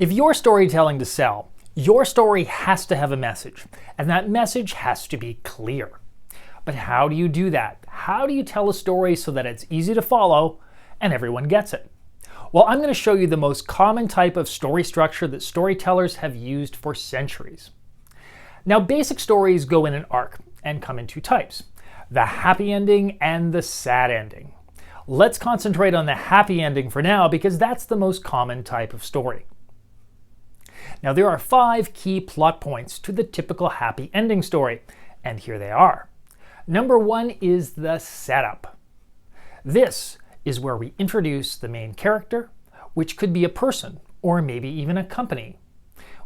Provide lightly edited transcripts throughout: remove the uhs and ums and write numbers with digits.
If you're storytelling to sell, your story has to have a message, and that message has to be clear. But how do you do that? How do you tell a story so that it's easy to follow and everyone gets it? Well, I'm going to show you the most common type of story structure that storytellers have used for centuries. Now, basic stories go in an arc and come in two types: the happy ending and the sad ending. Let's concentrate on the happy ending for now because that's the most common type of story. Now, there are 5 key plot points to the typical happy ending story, and here they are. Number 1 is the setup. This is where we introduce the main character, which could be a person or maybe even a company.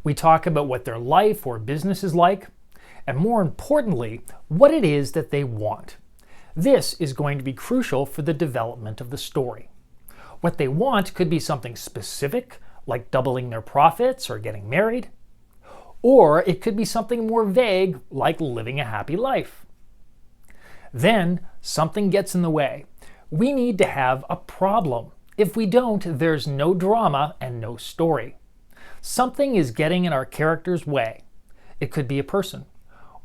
We talk about what their life or business is like, and more importantly, what it is that they want. This is going to be crucial for the development of the story. What they want could be something specific, like doubling their profits or getting married, or it could be something more vague, like living a happy life. Then something gets in the way. We need to have a problem. If we don't, there's no drama and no story. Something is getting in our character's way. It could be a person,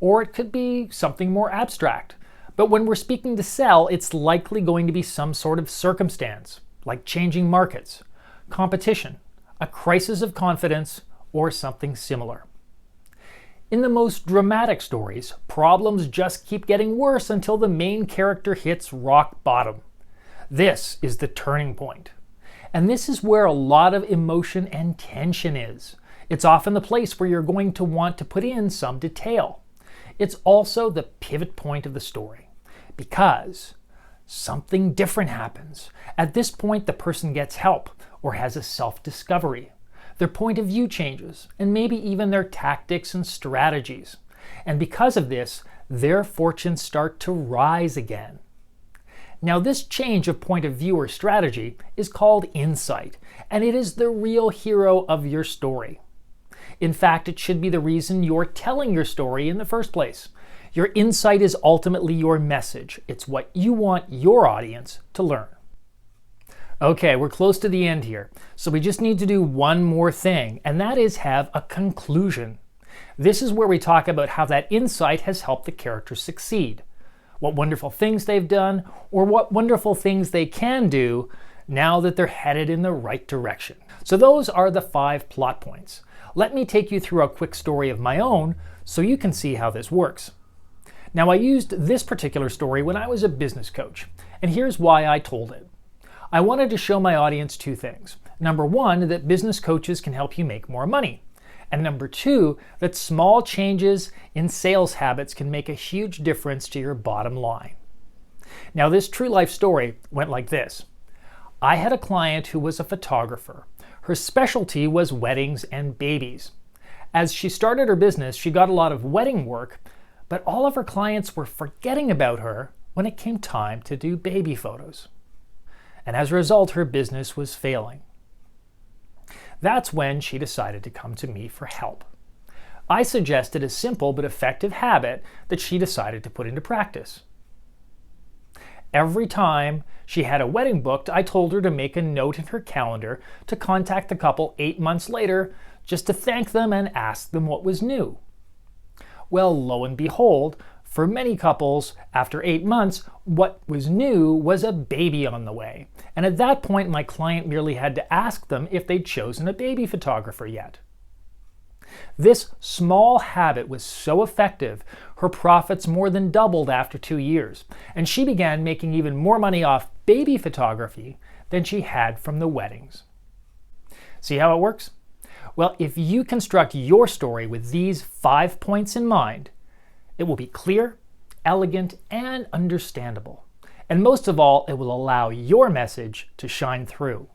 or it could be something more abstract. But when we're speaking to sell, it's likely going to be some sort of circumstance, like changing markets, competition, a crisis of confidence, or something similar. In the most dramatic stories, problems just keep getting worse until the main character hits rock bottom. This is the turning point. And this is where a lot of emotion and tension is. It's often the place where you're going to want to put in some detail. It's also the pivot point of the story, because something different happens. At this point, the person gets help or has a self-discovery. Their point of view changes, and maybe even their tactics and strategies. And because of this, their fortunes start to rise again. Now, this change of point of view or strategy is called insight, and it is the real hero of your story. In fact, it should be the reason you're telling your story in the first place. Your insight is ultimately your message. It's what you want your audience to learn. Okay, we're close to the end here, so we just need to do one more thing, and that is have a conclusion. This is where we talk about how that insight has helped the characters succeed, what wonderful things they've done, or what wonderful things they can do now that they're headed in the right direction. So those are the 5 plot points. Let me take you through a quick story of my own so you can see how this works. Now, I used this particular story when I was a business coach, and here's why I told it. I wanted to show my audience 2 things. Number 1, that business coaches can help you make more money. And number 2, that small changes in sales habits can make a huge difference to your bottom line. Now, this true life story went like this. I had a client who was a photographer. Her specialty was weddings and babies. As she started her business, she got a lot of wedding work, but all of her clients were forgetting about her when it came time to do baby photos. And as a result, her business was failing. That's when she decided to come to me for help. I suggested a simple but effective habit that she decided to put into practice. Every time she had a wedding booked, I told her to make a note in her calendar to contact the couple 8 months later just to thank them and ask them what was new. Well, lo and behold, for many couples, after 8 months, what was new was a baby on the way. And at that point, my client merely had to ask them if they'd chosen a baby photographer yet. This small habit was so effective, her profits more than doubled after 2 years, and she began making even more money off baby photography than she had from the weddings. See how it works? Well, if you construct your story with these 5 points in mind, it will be clear, elegant, and understandable. And most of all, it will allow your message to shine through.